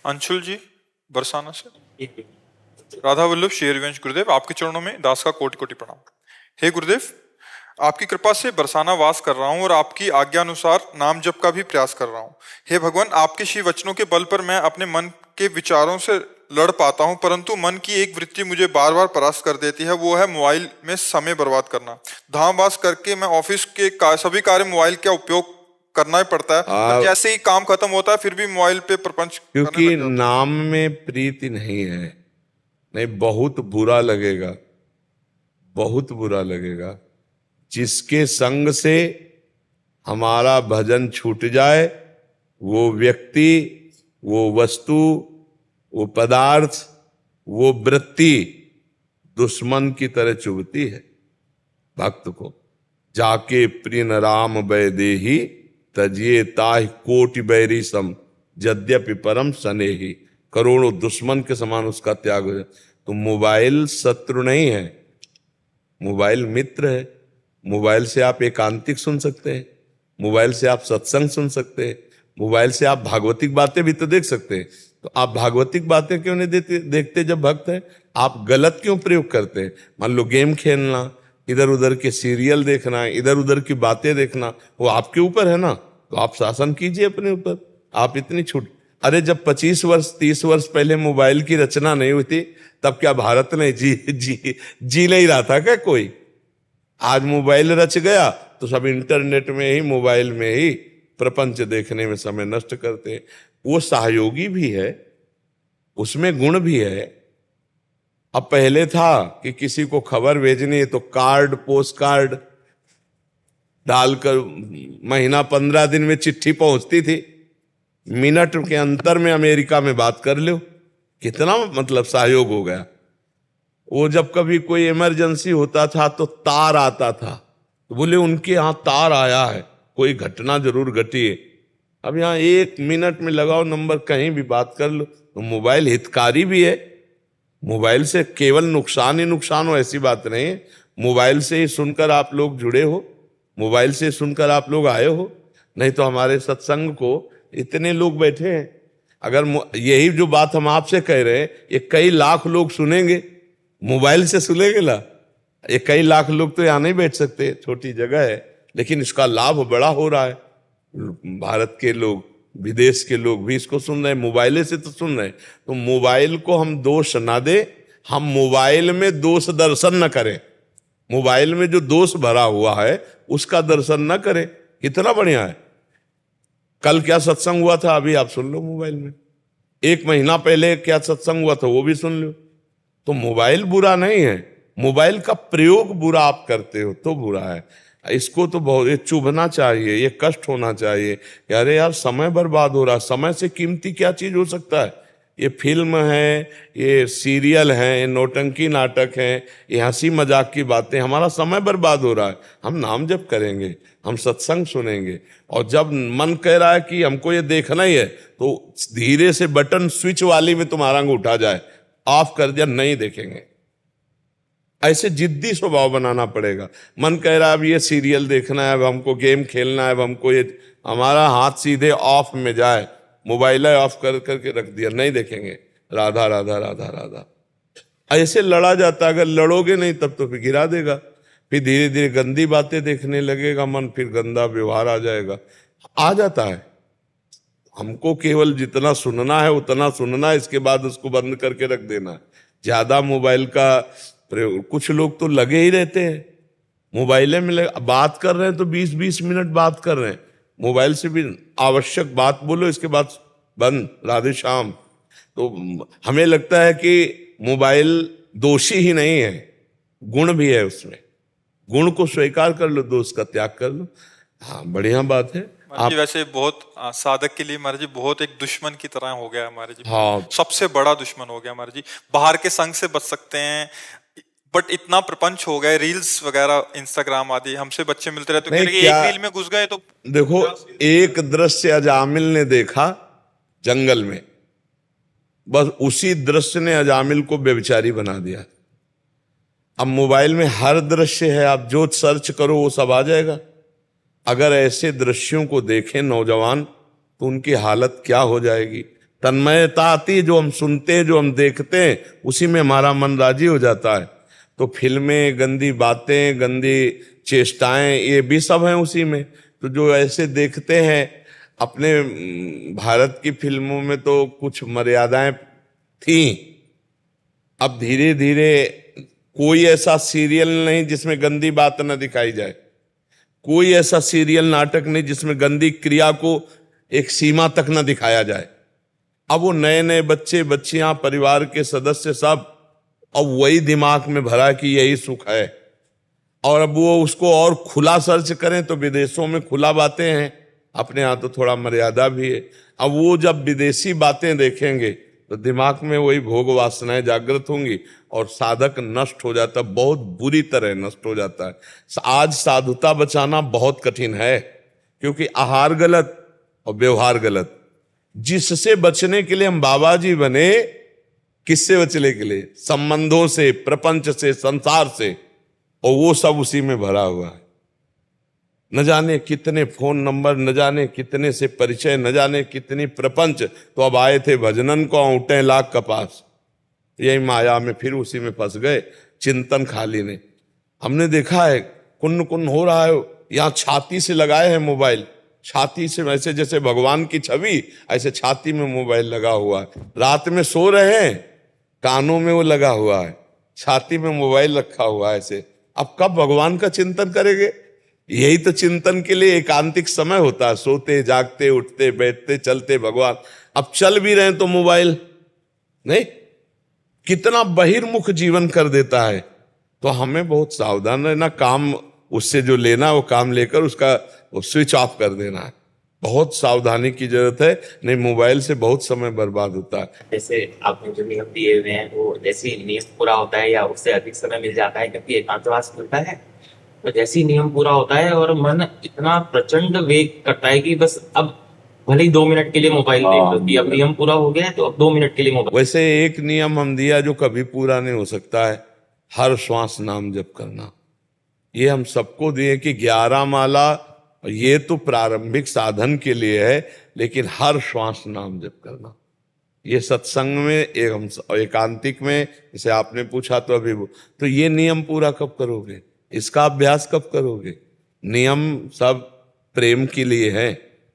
अंशुल जी बरसाना से। राधा वल्लभ शेरवंश गुरुदेव, आपके चरणों में दास का कोटि कोटि प्रणाम। हे गुरुदेव, आपकी कृपा से बरसाना वास कर रहा हूँ और आपकी आज्ञा अनुसार नाम जप का भी प्रयास कर रहा हूँ। हे भगवान, आपके श्री वचनों के बल पर मैं अपने मन के विचारों से लड़ पाता हूँ, परंतु मन की एक वृत्ति मुझे बार बार परास्त कर देती है, वो है मोबाइल में समय बर्बाद करना। धाम वास करके मैं ऑफिस के सभी कार्य मोबाइल का उपयोग करना ही पड़ता है, पर जैसे ही काम खत्म होता है फिर भी मोबाइल पे प्रपंच क्योंकि नाम में प्रीति नहीं है। नहीं, बहुत बुरा लगेगा, बहुत बुरा लगेगा। जिसके संग से हमारा भजन छूट जाए, वो व्यक्ति, वो वस्तु, वो पदार्थ, वो वृत्ति दुश्मन की तरह चुभती है भक्त को। जाके प्रिय राम वैदेही, तजिए ताहि कोटि बैरी सम, यद्यपि परम स्नेही। करोड़ों दुश्मन के समान उसका त्याग हो जाए। तो मोबाइल शत्रु नहीं है, मोबाइल मित्र है। मोबाइल से आप एकांतिक सुन सकते हैं, मोबाइल से आप सत्संग सुन सकते हैं, मोबाइल से आप भागवतिक बातें भी तो देख सकते हैं। तो आप भागवतिक बातें क्यों नहीं देखते जब भक्त हैं? आप गलत क्यों प्रयोग करते हैं? मान लो गेम खेलना, इधर उधर के सीरियल देखना, इधर उधर की बातें देखना, वो आपके ऊपर है ना। तो आप शासन कीजिए अपने ऊपर। आप इतनी छूट, अरे जब 25 वर्ष 30 वर्ष पहले मोबाइल की रचना नहीं हुई थी, तब क्या भारत ने जी नहीं रहा था क्या कोई? आज मोबाइल रच गया तो सब इंटरनेट में ही, मोबाइल में ही प्रपंच देखने में समय नष्ट करते हैं। वो सहयोगी भी है, उसमें गुण भी है। अब पहले था कि किसी को खबर भेजनी है तो कार्ड, पोस्ट कार्ड डालकर महीना 15 दिन में चिट्ठी पहुंचती थी, मिनट के अंतर में अमेरिका में बात कर लो। कितना मतलब सहयोग हो गया। वो जब कभी कोई इमरजेंसी होता था तो तार आता था, तो बोले उनके यहाँ तार आया है, कोई घटना जरूर घटी है। अब यहाँ 1 मिनट में लगाओ नंबर, कहीं भी बात कर लो। तो मोबाइल हितकारी भी है। मोबाइल से केवल नुकसान ही नुकसान हो ऐसी बात नहीं है। मोबाइल से ही सुनकर आप लोग जुड़े हो, मोबाइल से सुनकर आप लोग आए हो। नहीं तो हमारे सत्संग को इतने लोग बैठे हैं, अगर यही जो बात हम आपसे कह रहे हैं ये कई लाख लोग सुनेंगे, मोबाइल से सुनेंगे ला। ये कई लाख लोग तो यहाँ नहीं बैठ सकते, छोटी जगह है, लेकिन इसका लाभ बड़ा हो रहा है। भारत के लोग, विदेश के लोग भी इसको सुन रहे हैं, मोबाइल से तो सुन रहे हैं। तो मोबाइल को हम दोष ना दे, हम मोबाइल में दोष दर्शन न करें। मोबाइल में जो दोष भरा हुआ है उसका दर्शन न करें। कितना बढ़िया है। कल क्या सत्संग हुआ था अभी आप सुन लो मोबाइल में। 1 महीना पहले क्या सत्संग हुआ था वो भी सुन लो। तो मोबाइल बुरा नहीं है, मोबाइल का प्रयोग बुरा आप करते हो तो बुरा है। इसको तो बहुत ये चुभना चाहिए, ये कष्ट होना चाहिए कि अरे यार समय बर्बाद हो रहा है। समय से कीमती क्या चीज हो सकता है? ये फिल्म है, ये सीरियल है, ये नौटंकी नाटक है, ये हंसी मजाक की बातें, हमारा समय बर्बाद हो रहा है। हम नाम जप करेंगे, हम सत्संग सुनेंगे, और जब मन कह रहा है कि हमको ये देखना ही है तो धीरे से बटन स्विच वाली में तुम्हारा अंगूठा जाए, ऑफ कर दिया, नहीं देखेंगे। ऐसे जिद्दी स्वभाव बनाना पड़ेगा। मन कह रहा है अब ये सीरियल देखना है, अब हमको गेम खेलना है, अब हमको ये, हमारा हाथ सीधे ऑफ में जाए, मोबाइल ऑफ कर करके रख दिया, नहीं देखेंगे। राधा राधा राधा राधा ऐसे लड़ा जाता। अगर लड़ोगे नहीं तब तो फिर गिरा देगा, फिर धीरे धीरे गंदी बातें देखने लगेगा मन, फिर गंदा व्यवहार आ जाएगा, आ जाता है। हमको केवल जितना सुनना है उतना सुनना है, इसके बाद उसको बंद करके रख देना है। ज्यादा मोबाइल का प्रयोग, कुछ लोग तो लगे ही रहते हैं मोबाइल में, बात कर रहे हैं तो 20-20 मिनट बात कर रहे हैं मोबाइल से भी। आवश्यक बात बोलो, इसके बाद बंद, राधे श्याम। तो हमें लगता है कि मोबाइल दोषी ही नहीं है, गुण भी है उसमें। गुण को स्वीकार कर लो, दोष का त्याग कर लो। हाँ, बढ़िया बात है। आप वैसे बहुत साधक के लिए महाराज जी बहुत एक दुश्मन की तरह हो गया हमारे जी। हाँ, सबसे बड़ा दुश्मन हो गया हमारे जी। बाहर के संग से बच सकते हैं, बट इतना प्रपंच हो गए, रील्स वगैरह, इंस्टाग्राम आदि, हमसे बच्चे मिलते रहते तो एक रील में घुस गए तो देखो, एक दृश्य अजामिल ने देखा जंगल में, बस उसी दृश्य ने अजामिल को व्यभिचारी बना दिया। अब मोबाइल में हर दृश्य है, आप जो सर्च करो वो सब आ जाएगा। अगर ऐसे दृश्यों को देखें नौजवान तो उनकी हालत क्या हो जाएगी। तन्मयता आती है, जो हम सुनते हैं, जो हम देखते हैं, उसी में हमारा मन राजी हो जाता है। तो फिल्में, गंदी बातें, गंदी चेष्टाएं, ये भी सब हैं उसी में। तो जो ऐसे देखते हैं, अपने भारत की फिल्मों में तो कुछ मर्यादाएं थी, अब धीरे धीरे कोई ऐसा सीरियल नहीं जिसमें गंदी बात न दिखाई जाए, कोई ऐसा सीरियल नाटक नहीं जिसमें गंदी क्रिया को एक सीमा तक न दिखाया जाए। अब वो नए नए बच्चे बच्चियां, परिवार के सदस्य सब अब वही दिमाग में भरा कि यही सुख है, और अब वो उसको और खुला सर्च करें तो विदेशों में खुला बातें हैं, अपने यहाँ तो थोड़ा मर्यादा भी है। अब वो जब विदेशी बातें देखेंगे तो दिमाग में वही भोग वासनाएं जागृत होंगी और साधक नष्ट हो जाता, बहुत बुरी तरह नष्ट हो जाता है। आज साधुता बचाना बहुत कठिन है, क्योंकि आहार गलत और व्यवहार गलत। जिससे बचने के लिए हम बाबा जी बने, किससे बचने के लिए? संबंधों से, प्रपंच से, संसार से, और वो सब उसी में भरा हुआ है। न जाने कितने फोन नंबर, न जाने कितने से परिचय, न जाने कितनी प्रपंच। तो अब आए थे भजनन को औंटे लाख कपास, यही माया में फिर उसी में फंस गए। चिंतन खाली ने हमने देखा है, कुन्न कुन्न हो रहा है, यहाँ छाती से लगाए हैं मोबाइल, छाती से, वैसे जैसे भगवान की छवि, ऐसे छाती में मोबाइल लगा हुआ है। रात में सो रहे हैं, कानों में वो लगा हुआ है, छाती में मोबाइल रखा हुआ है ऐसे। अब कब भगवान का चिंतन करेंगे? यही तो चिंतन के लिए एकांतिक समय होता है, सोते जागते, उठते बैठते, चलते भगवान। अब चल भी रहे हैं तो मोबाइल नहीं, कितना बहिर्मुख जीवन कर देता है। तो हमें बहुत सावधान रहना, काम उससे जो लेना वो काम लेकर उसका वो स्विच ऑफ कर देना है। बहुत सावधानी की जरूरत है, नहीं मोबाइल से बहुत समय बर्बाद होता है। जैसे आपने जो नियम दिए हुए हैं वो जैसे ही नियम पूरा होता है या उससे अधिक समय मिल जाता है, क्योंकि एकांतवास मिलता है, तो जैसे ही नियम पूरा होता है और मन इतना प्रचंड वेग करता है कि बस अब भले ही 2 मिनट के लिए मोबाइल देख लो कि अब नियम पूरा हो गया है तो अब 2 मिनट के लिए मोबाइल। वैसे एक नियम हम दिया जो कभी पूरा नहीं हो सकता है, हर श्वास नाम जप करना। ये हम सबको दिए कि 11 माला, ये तो प्रारंभिक साधन के लिए है, लेकिन हर श्वास नाम जप करना। ये सत्संग में एकांतिक में, जैसे आपने पूछा तो अभी वो, तो ये नियम पूरा कब करोगे? इसका अभ्यास कब करोगे? नियम सब प्रेम के लिए है।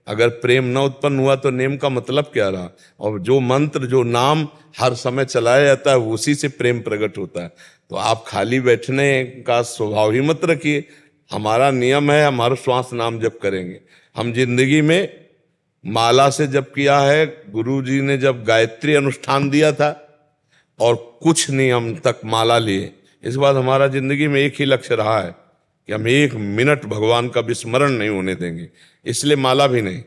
अगर प्रेम न उत्पन्न हुआ तो नियम का मतलब क्या रहा? और जो मंत्र, जो नाम हर समय चलाया जाता है, उसी से प्रेम प्रकट होता है। तो आप खाली बैठने का स्वभाव ही मत रखिए। हमारा नियम है, हमारा श्वास नाम जप करेंगे। हम जिंदगी में माला से जप किया है, गुरु जी ने जब गायत्री अनुष्ठान दिया था और कुछ नियम तक माला लिए। इस बात हमारा जिंदगी में एक ही लक्ष्य रहा है कि हम 1 मिनट भगवान का विस्मरण नहीं होने देंगे, इसलिए माला भी नहीं।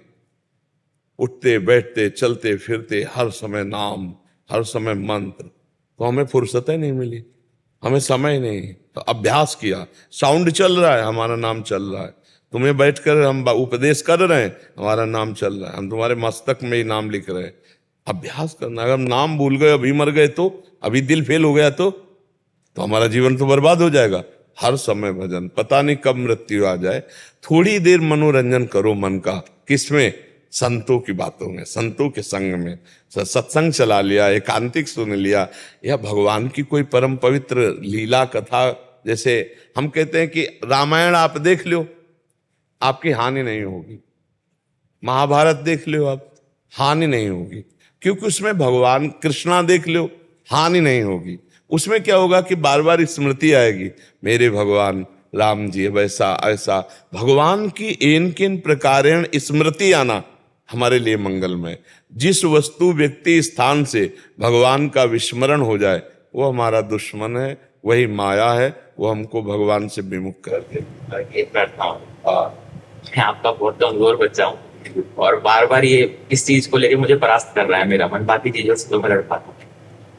उठते बैठते चलते फिरते हर समय नाम, हर समय मंत्र। तो हमें फुर्सत ही नहीं मिली, हमें समय नहीं। तो अभ्यास किया, साउंड चल रहा है, हमारा नाम चल रहा है। तुम्हें बैठकर हम उपदेश कर रहे हैं, हमारा नाम चल रहा है, हम तुम्हारे मस्तक में ही नाम लिख रहे हैं। अभ्यास करना। अगर हम नाम भूल गए, अभी मर गए तो, अभी दिल फेल हो गया तो हमारा जीवन तो बर्बाद हो जाएगा। हर समय भजन, पता नहीं कब मृत्यु आ जाए। थोड़ी देर मनोरंजन करो मन का, किसमें? संतों की बातों में, संतों के संग में। सत्संग चला लिया, एकांतिक सुन लिया, या भगवान की कोई परम पवित्र लीला कथा। जैसे हम कहते हैं कि रामायण आप देख लो, आपकी हानि नहीं होगी। महाभारत देख लो आप, हानि नहीं होगी, क्योंकि उसमें भगवान कृष्णा देख लो, हानि नहीं होगी। उसमें क्या होगा कि बार बार स्मृति आएगी, मेरे भगवान राम जी वैसा ऐसा। भगवान की एन किन प्रकारेण स्मृति आना हमारे लिए मंगलमय। जिस वस्तु व्यक्ति स्थान से भगवान का विस्मरण हो जाए, वो हमारा दुश्मन है, वही माया है, वो हमको भगवान से विमुख कर दे। मैं आपका बहुत कमजोर बच्चा हूँ और बार बार ये इस चीज को लेकर मुझे परास्त कर रहा है मेरा मन। बाकी चीजों से तो मैं लड़ पाता हूँ।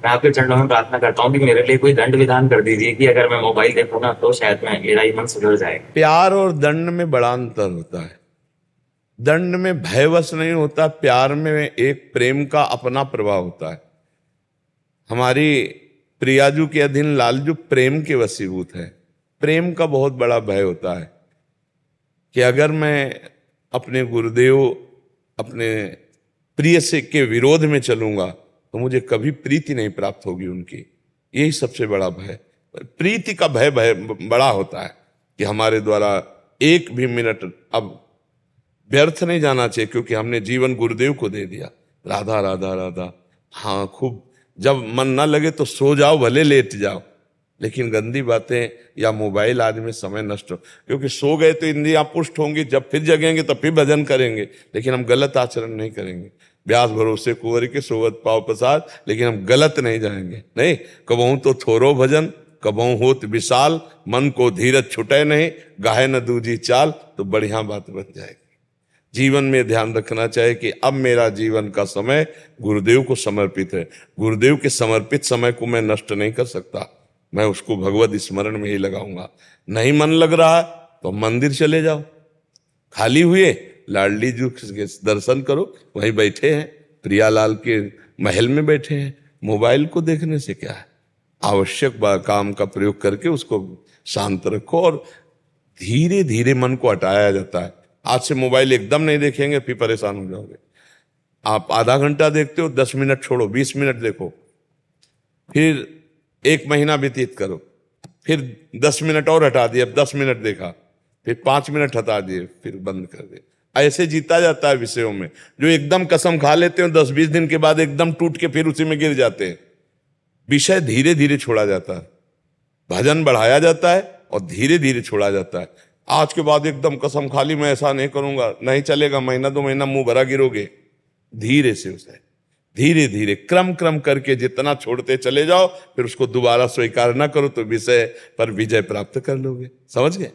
मैं आपके चरणों में प्रार्थना करता हूँ कि मेरे लिए कोई दंड विधान कर दीजिए कि अगर मैं मोबाइल देखूँ ना तो शायद मेरा ही मन सुधर जाएगा। प्यार और दंड में बड़ा अंतर होता है। दंड में भयवश नहीं होता, प्यार में एक प्रेम का अपना प्रभाव होता है। हमारी प्रियाजू के अधीन लालजू प्रेम के वशीभूत है। प्रेम का बहुत बड़ा भय होता है कि अगर मैं अपने गुरुदेव, अपने प्रिय से के विरोध में चलूंगा तो मुझे कभी प्रीति नहीं प्राप्त होगी उनकी। यही सबसे बड़ा भय। प्रीति का भय बड़ा होता है कि हमारे द्वारा एक भी मिनट अब व्यर्थ नहीं जाना चाहिए, क्योंकि हमने जीवन गुरुदेव को दे दिया। राधा राधा राधा, हाँ खूब, जब मन ना लगे तो सो जाओ, भले लेट जाओ, लेकिन गंदी बातें या मोबाइल आदि में समय नष्ट हो, क्योंकि सो गए तो इंद्रियां पुष्ट होंगी, जब फिर जगेंगे तो फिर भजन करेंगे, लेकिन हम गलत आचरण नहीं करेंगे। व्यास भरोसे कुंवर के सोवत पाव प्रसाद, लेकिन हम गलत नहीं जाएंगे। नहीं, कबहू तो थोरो भजन, कबहू होत विशाल, मन को धीरज छुटे नहीं, गाहे न दूजी चाल, तो बढ़िया बात बन जाएगी। जीवन में ध्यान रखना चाहिए कि अब मेरा जीवन का समय गुरुदेव को समर्पित है। गुरुदेव के समर्पित समय को मैं नष्ट नहीं कर सकता, मैं उसको भगवत स्मरण में ही लगाऊंगा। नहीं मन लग रहा तो मंदिर चले जाओ, खाली हुए लाडली जी के दर्शन करो, वहीं बैठे हैं, प्रियालाल के महल में बैठे हैं। मोबाइल को देखने से क्या है, आवश्यक काम का प्रयोग करके उसको शांत रखो, और धीरे धीरे मन को हटाया जाता है। आज से मोबाइल एकदम नहीं देखेंगे, फिर परेशान हो जाओगे। आप आधा घंटा देखते हो, 10 मिनट छोड़ो, 20 मिनट देखो, फिर 1 महीना व्यतीत करो, फिर 10 मिनट और हटा दिए, अब 10 मिनट देखा, फिर 5 मिनट हटा दिए, फिर बंद कर दिए। ऐसे जीता जाता है विषयों में। जो एकदम कसम खा लेते हो, 10-20 दिन के बाद एकदम टूट के फिर उसी में गिर जाते हैं। विषय धीरे धीरे छोड़ा जाता है, भजन बढ़ाया जाता है और धीरे धीरे छोड़ा जाता है। आज के बाद एकदम कसम खा ली मैं ऐसा नहीं करूंगा, नहीं चलेगा, महीना 2 महीना मुंह भरा गिरोगे। धीरे से उसे धीरे धीरे क्रम करके जितना छोड़ते चले जाओ, फिर उसको दोबारा स्वीकार ना करो तो विषय पर विजय प्राप्त कर लोगे। समझ गए?